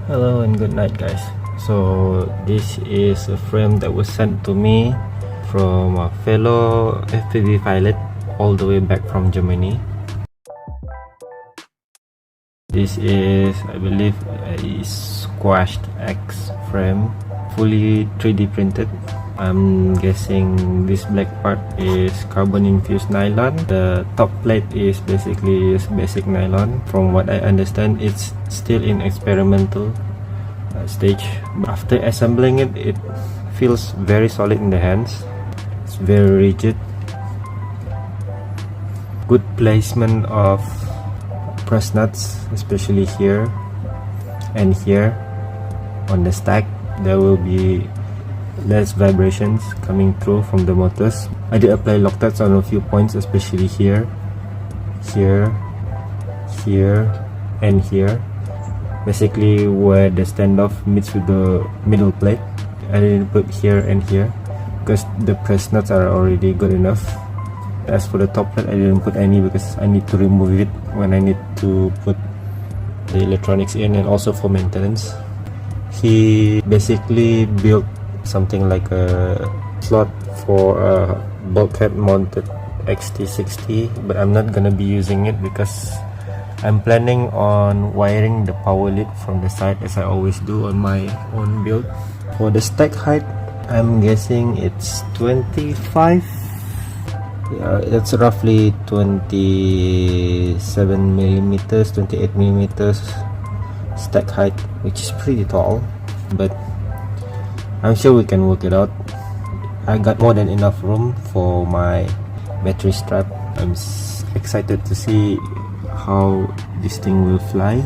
Hello and good night, guys. So this is a frame that was sent to me from a fellow FPV pilot all the way back from Germany. This is, I believe, a squashed X frame, fully 3D printed. I'm guessing this black part is carbon infused nylon. The top plate is basically basic nylon. From what I understand, it's still in experimental stage. After assembling it, it feels very solid in the hands. It's very rigid. Good placement of press nuts, especially here and here on the stack. There will be less vibrations coming through from the motors. I did apply Loctite on a few points, especially here, here, here, and here. Basically where the standoff meets with the middle plate. I didn't put here and here because the press nuts are already good enough. As for the top plate, I didn't put any because I need to remove it when I need to put the electronics in, and also for maintenance. He basically built something like a slot for a bulkhead mounted XT60, but I'm not gonna be using it because I'm planning on wiring the power lead from the side, as I always do on my own build. For the stack height, I'm guessing it's 25. Yeah, it's roughly 27 millimeters, 28 millimeters stack height, which is pretty tall, but I'm sure we can work it out. I got more than enough room for my battery strap. I'm excited to see how this thing will fly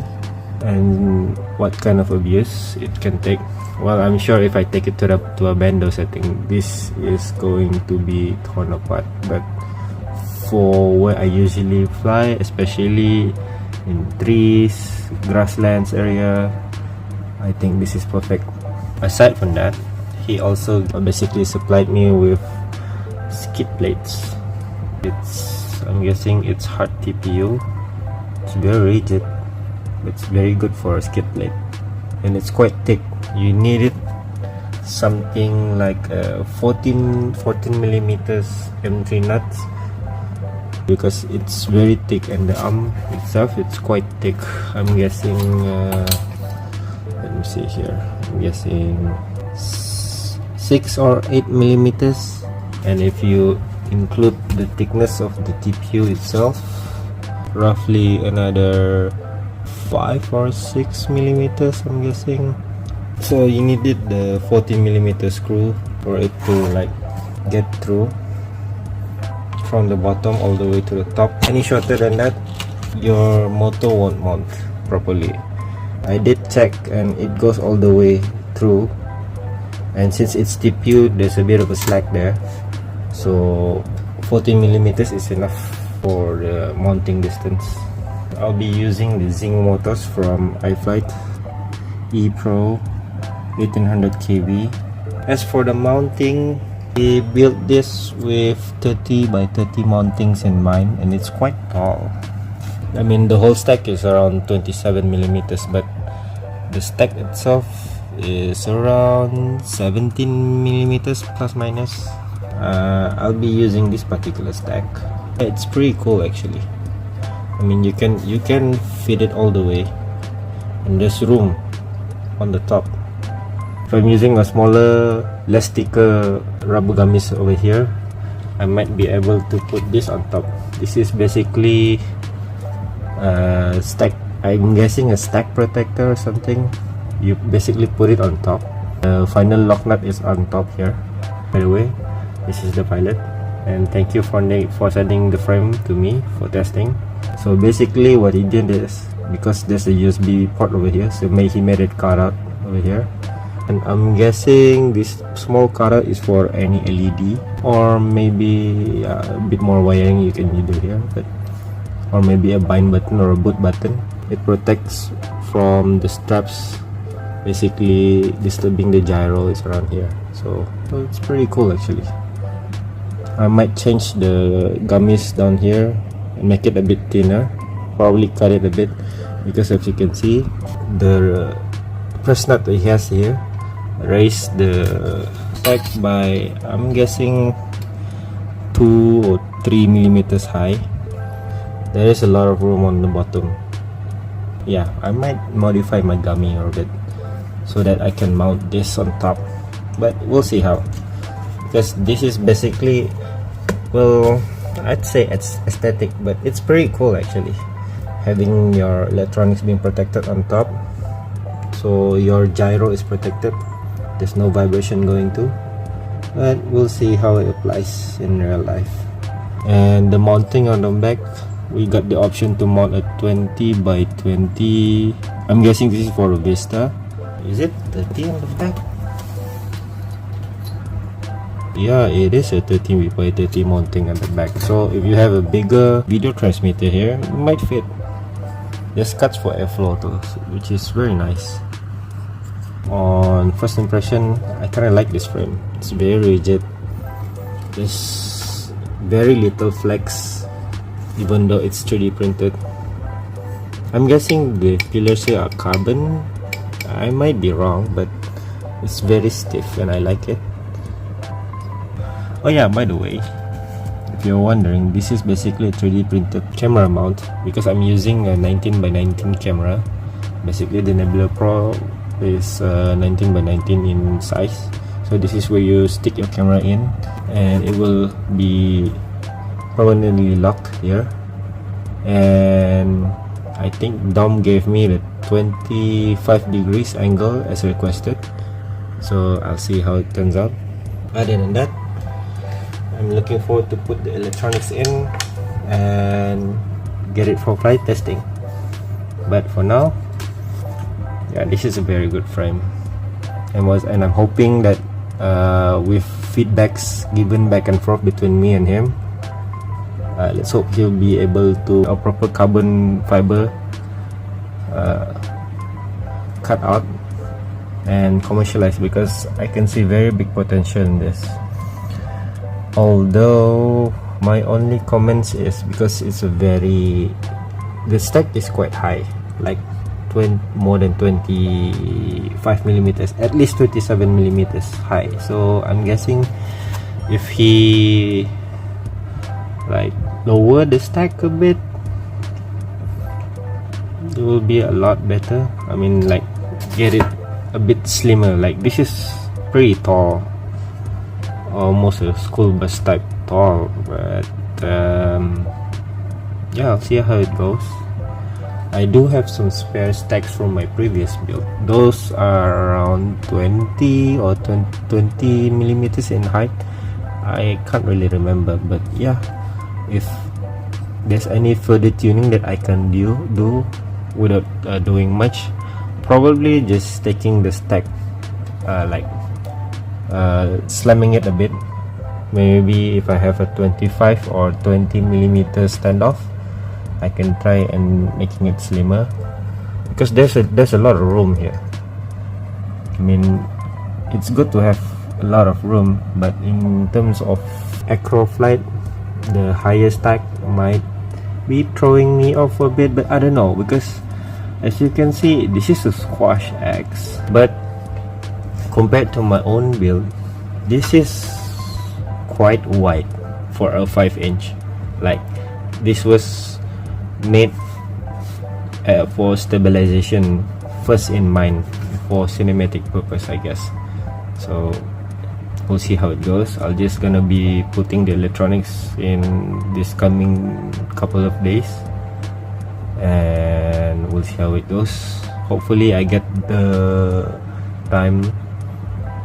and what kind of abuse it can take. Well, I'm sure if I take it to a bando setting, this is going to be torn apart, but for where I usually fly, especially in trees, grasslands area, I think this is perfect. Aside from that, he also basically supplied me with skid plates. I'm guessing it's hard TPU. It's very rigid, but it's very good for a skid plate, and it's quite thick. You needed something like 14 millimeters M3 nuts because it's very thick, and the arm itself, it's quite thick. I'm guessing let me see here, I'm guessing 6 or 8 millimeters, and if you include the thickness of the TPU itself, roughly another 5 or 6 millimeters, I'm guessing. So you needed the 14 millimeter screw for it to like get through from the bottom all the way to the top. Any shorter than that, your motor won't mount properly. I did check and it goes all the way through, and since it's TPU, there's a bit of a slack there, so 14 millimeters is enough for the mounting distance. I'll be using the zinc motors from iFlight E Pro 1800 kV. As for the mounting, he built this with 30 by 30 mountings in mind, and it's quite tall. I mean, the whole stack is around 27 millimeters, but the stack itself is around 17 millimeters plus minus. I'll be using this particular stack. It's pretty cool actually. I mean, you can fit it all the way, and there's room on the top. If I'm using a smaller, less thicker rubber gummies over here, I might be able to put this on top. This is basically a stack, I'm guessing a stack protector or something. You basically put it on top. The final lock nut is on top here. By the way, this is the pilot, and thank you for sending the frame to me for testing. So basically what he did is, because there's a USB port over here, so he made it cut out over here, and I'm guessing this small cutout is for any LED, or maybe a bit more wiring you can do here, but or maybe a bind button or a boot button. It protects from the straps basically disturbing the gyro is around here, so it's pretty cool actually. I might change the gummies down here and make it a bit thinner, probably cut it a bit, because as you can see, the press nut he has here raise the stack by, I'm guessing, 2 or 3 millimeters high. There is a lot of room on the bottom. Yeah, I might modify my gummy a bit so that I can mount this on top, but we'll see how, because this is basically, well, I'd say it's aesthetic, but it's pretty cool actually, having your electronics being protected on top, so your gyro is protected, there's no vibration going to, but we'll see how it applies in real life. And the mounting on the back, we got the option to mount a 20 by 20. I'm guessing this is for a Vista. Is it 30 on the back? Yeah, it is a 13 by 30 mounting at the back. So if you have a bigger video transmitter here, it might fit. There's cuts for airflow too, which is very nice. On first impression, I kind of like this frame. It's very rigid. There's very little flex, even though it's 3D printed. I'm guessing the pillars here are carbon. I might be wrong, but it's very stiff and I like it. Oh yeah, by the way, if you're wondering, this is basically a 3D printed camera mount because I'm using a 19 by 19 camera. Basically the Nebula Pro is 19 by 19 in size, so this is where you stick your camera in and it will be permanently locked here. And I think Dom gave me the 25 degrees angle as requested, so I'll see how it turns out. Other than that, I'm looking forward to put the electronics in and get it for flight testing. But for now, yeah, this is a very good frame, and I'm hoping that with feedbacks given back and forth between me and him, let's hope he'll be able to a proper carbon fiber cut out and commercialize, because I can see very big potential in this. Although my only comments is because it's the stack is quite high, like more than 25 millimeters, at least 27 millimeters high. So I'm guessing if he like lower the stack a bit, it will be a lot better. I mean, like, get it a bit slimmer. Like, this is pretty tall, almost a school bus type tall, but yeah, I'll see how it goes. I do have some spare stacks from my previous build. Those are around 20 or 20 millimeters in height. I can't really remember, but yeah, if there's any further tuning that I can do without doing much, probably just taking the stack, slamming it a bit. Maybe if I have a 25 or 20 millimeter standoff, I can try and making it slimmer, because there's a lot of room here. I mean, it's good to have a lot of room, but in terms of acro flight, the higher stack might be throwing me off a bit. But I don't know, because as you can see, this is a squash X, but compared to my own build, this is quite wide for a 5-inch. Like, this was made for stabilization first in mind, for cinematic purpose, I guess. So we'll see how it goes. I'll just gonna be putting the electronics in this coming couple of days, and we'll see how it goes. Hopefully I get the time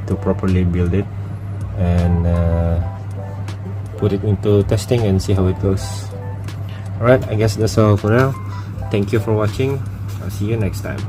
to properly build it and put it into testing and see how it goes. Alright, I guess that's all for now. Thank you for watching. I'll see you next time.